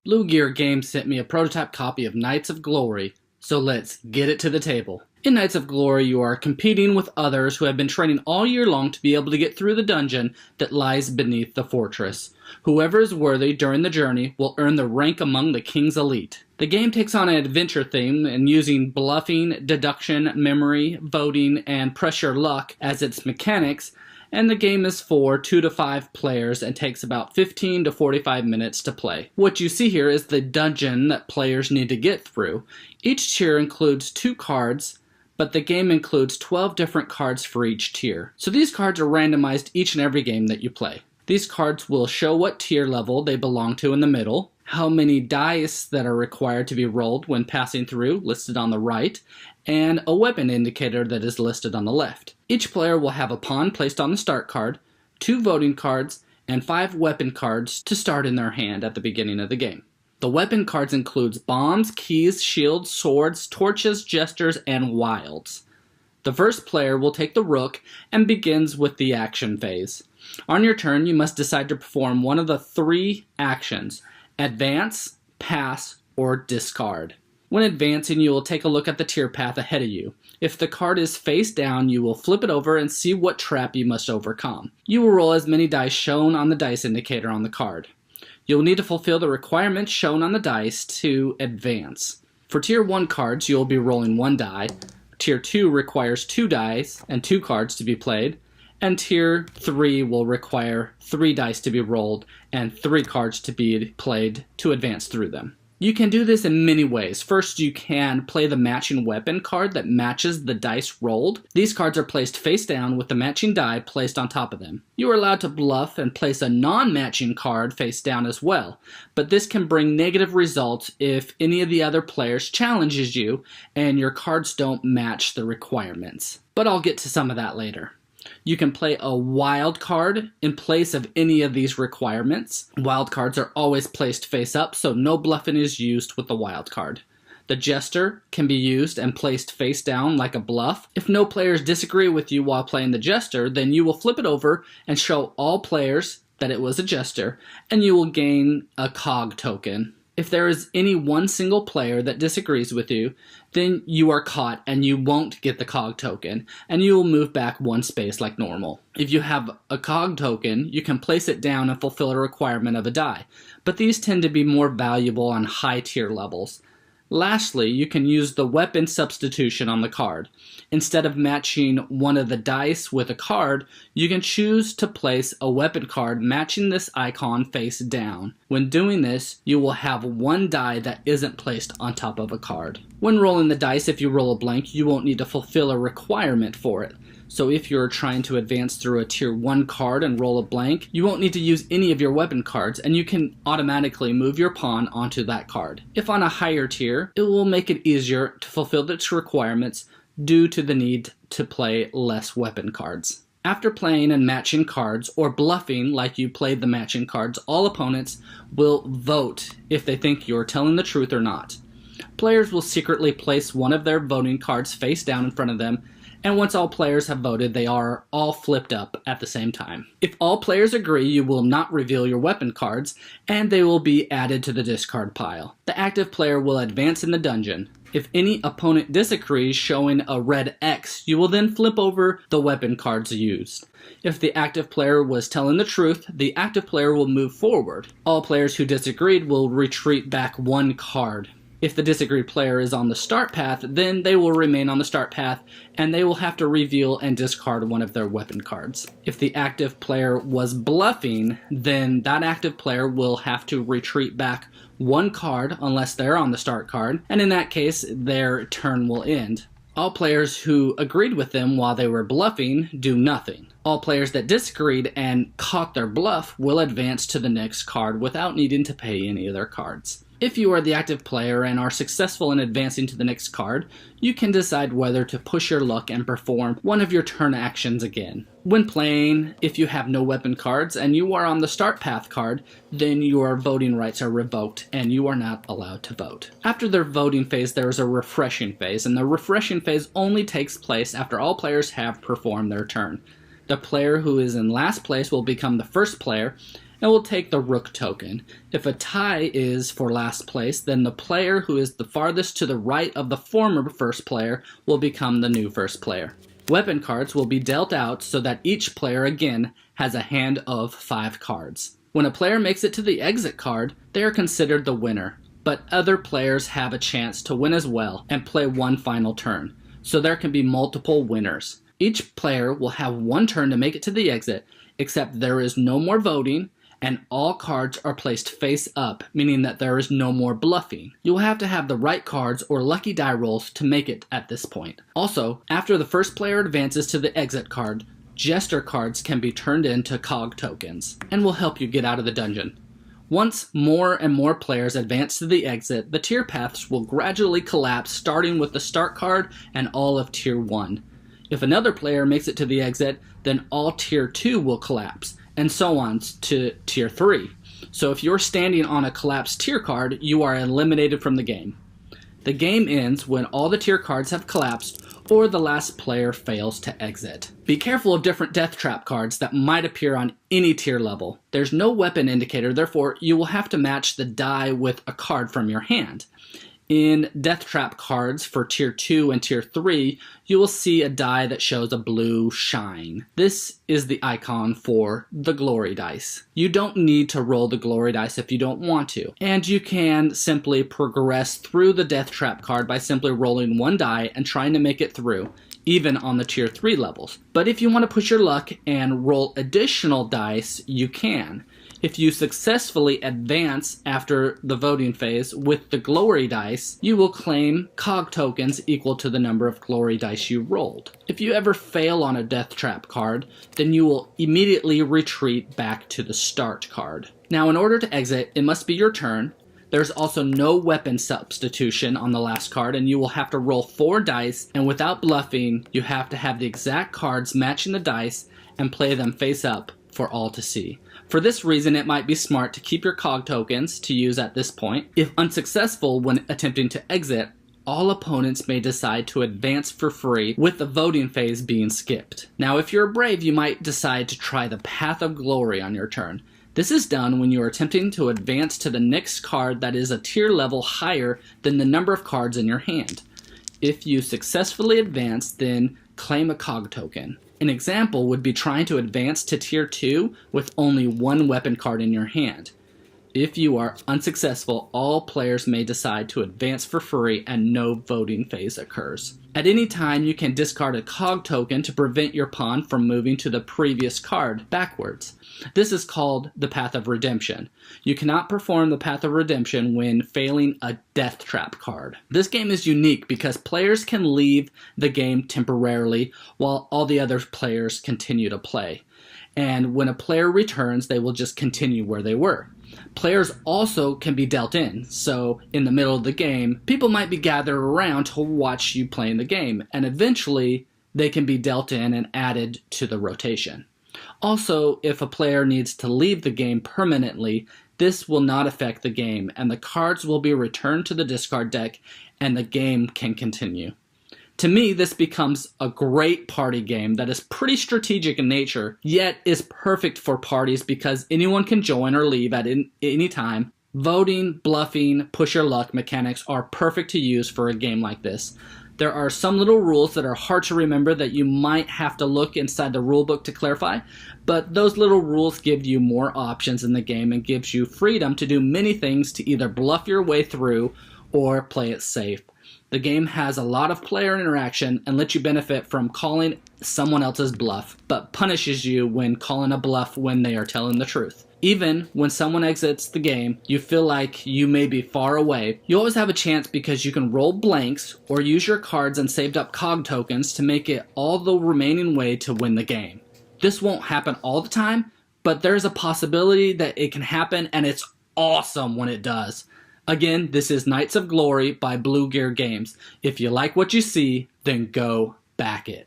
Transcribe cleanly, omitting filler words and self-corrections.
Blue Gear Games sent me a prototype copy of Knights of Glory, so let's get it to the table. In Knights of Glory, you are competing with others who have been training all year long to be able to get through the dungeon that lies beneath the fortress. Whoever is worthy during the journey will earn the rank among the king's elite. The game takes on an adventure theme and using bluffing, deduction, memory, voting, and pressure luck as its mechanics, and the game is for 2 to 5 players and takes about 15 to 45 minutes to play. What you see here is the dungeon that players need to get through. Each tier includes 2 cards, but the game includes 12 different cards for each tier. So these cards are randomized each and every game that you play. These cards will show what tier level they belong to in the middle, how many dice that are required to be rolled when passing through, listed on the right, and a weapon indicator that is listed on the left. Each player will have a pawn placed on the start card, 2 voting cards, and 5 weapon cards to start in their hand at the beginning of the game. The weapon cards includes bombs, keys, shields, swords, torches, jesters, and wilds. The first player will take the rook and begins with the action phase. On your turn, you must decide to perform one of the 3 actions: advance, pass, or discard. When advancing, you will take a look at the tier path ahead of you. If the card is face down, you will flip it over and see what trap you must overcome. You will roll as many dice shown on the dice indicator on the card. You'll need to fulfill the requirements shown on the dice to advance. For Tier 1 cards, you'll be rolling 1 die. Tier 2 requires 2 dice and 2 cards to be played. And Tier 3 will require 3 dice to be rolled and 3 cards to be played to advance through them. You can do this in many ways. First, you can play the matching weapon card that matches the dice rolled. These cards are placed face down with the matching die placed on top of them. You are allowed to bluff and place a non-matching card face down as well, but this can bring negative results if any of the other players challenges you and your cards don't match the requirements. But I'll get to some of that later. You can play a wild card in place of any of these requirements. Wild cards are always placed face up, so no bluffing is used with the wild card. The jester can be used and placed face down like a bluff. If no players disagree with you while playing the jester, then you will flip it over and show all players that it was a jester, and you will gain a cog token. If there is any one single player that disagrees with you, then you are caught and you won't get the cog token, and you will move back 1 space like normal. If you have a cog token, you can place it down and fulfill a requirement of a die, but these tend to be more valuable on high tier levels. Lastly, you can use the weapon substitution on the card. Instead of matching one of the dice with a card, you can choose to place a weapon card matching this icon face down. When doing this, you will have 1 die that isn't placed on top of a card. When rolling the dice, if you roll a blank, you won't need to fulfill a requirement for it. So if you're trying to advance through a tier 1 card and roll a blank, you won't need to use any of your weapon cards, and you can automatically move your pawn onto that card. If on a higher tier, it will make it easier to fulfill its requirements due to the need to play less weapon cards. After playing and matching cards, or bluffing like you played the matching cards, all opponents will vote if they think you're telling the truth or not. Players will secretly place one of their voting cards face down in front of them, and once all players have voted, they are all flipped up at the same time. If all players agree, you will not reveal your weapon cards, and they will be added to the discard pile. The active player will advance in the dungeon. If any opponent disagrees, showing a red X, you will then flip over the weapon cards used. If the active player was telling the truth, the active player will move forward. All players who disagreed will retreat back 1 card. If the disagreed player is on the start path, then they will remain on the start path and they will have to reveal and discard one of their weapon cards. If the active player was bluffing, then that active player will have to retreat back 1 card unless they're on the start card, and in that case, their turn will end. All players who agreed with them while they were bluffing do nothing. All players that disagreed and caught their bluff will advance to the next card without needing to pay any of their cards. If you are the active player and are successful in advancing to the next card, you can decide whether to push your luck and perform one of your turn actions again. When playing, if you have no weapon cards and you are on the start path card, then your voting rights are revoked and you are not allowed to vote. After the voting phase, there is a refreshing phase, and the refreshing phase only takes place after all players have performed their turn. The player who is in last place will become the first player, and will take the rook token. If a tie is for last place, then the player who is the farthest to the right of the former first player will become the new first player. Weapon cards will be dealt out so that each player again has a hand of 5 cards. When a player makes it to the exit card, they are considered the winner, but other players have a chance to win as well and play one final turn, so there can be multiple winners. Each player will have one turn to make it to the exit, except there is no more voting, and all cards are placed face up, meaning that there is no more bluffing. You will have to have the right cards or lucky die rolls to make it at this point. Also, after the first player advances to the exit card, Jester cards can be turned into cog tokens, and will help you get out of the dungeon. Once more and more players advance to the exit, the tier paths will gradually collapse, starting with the start card and all of Tier 1. If another player makes it to the exit, then all Tier 2 will collapse, and so on to Tier 3. So if you're standing on a collapsed tier card, you are eliminated from the game. The game ends when all the tier cards have collapsed or the last player fails to exit. Be careful of different death trap cards that might appear on any tier level. There's no weapon indicator, therefore you will have to match the die with a card from your hand. In death trap cards for Tier 2 and Tier 3, you will see a die that shows a blue shine. This is the icon for the glory dice. You don't need to roll the glory dice if you don't want to, and you can simply progress through the death trap card by simply rolling one die and trying to make it through, even on the Tier 3 levels. But if you want to push your luck and roll additional dice, you can. If you successfully advance after the voting phase with the glory dice, you will claim cog tokens equal to the number of glory dice you rolled. If you ever fail on a death trap card, then you will immediately retreat back to the start card. Now, in order to exit, it must be your turn. There's also no weapon substitution on the last card, and you will have to roll 4 dice, and without bluffing, you have to have the exact cards matching the dice and play them face up for all to see. For this reason, it might be smart to keep your cog tokens to use at this point. If unsuccessful when attempting to exit, all opponents may decide to advance for free, with the voting phase being skipped. Now, if you're brave, you might decide to try the Path of Glory on your turn. This is done when you are attempting to advance to the next card that is a tier level higher than the number of cards in your hand. If you successfully advance, then claim a cog token. An example would be trying to advance to Tier 2 with only one weapon card in your hand. If you are unsuccessful, all players may decide to advance for free and no voting phase occurs. At any time, you can discard a cog token to prevent your pawn from moving to the previous card backwards. This is called the Path of Redemption. You cannot perform the Path of Redemption when failing a death trap card. This game is unique because players can leave the game temporarily while all the other players continue to play. And when a player returns, they will just continue where they were. Players also can be dealt in, so in the middle of the game, people might be gathered around to watch you playing the game, and eventually they can be dealt in and added to the rotation. Also, if a player needs to leave the game permanently, this will not affect the game, and the cards will be returned to the discard deck, and the game can continue. To me, this becomes a great party game that is pretty strategic in nature, yet is perfect for parties because anyone can join or leave at any time. Voting, bluffing, push your luck mechanics are perfect to use for a game like this. There are some little rules that are hard to remember that you might have to look inside the rulebook to clarify, but those little rules give you more options in the game and gives you freedom to do many things to either bluff your way through or play it safe. The game has a lot of player interaction and lets you benefit from calling someone else's bluff, but punishes you when calling a bluff when they are telling the truth. Even when someone exits the game, you feel like you may be far away. You always have a chance because you can roll blanks or use your cards and saved up cog tokens to make it all the remaining way to win the game. This won't happen all the time, but there's a possibility that it can happen, and it's awesome when it does. Again, this is Knights of Glory by Blue Gear Games. If you like what you see, then go back it.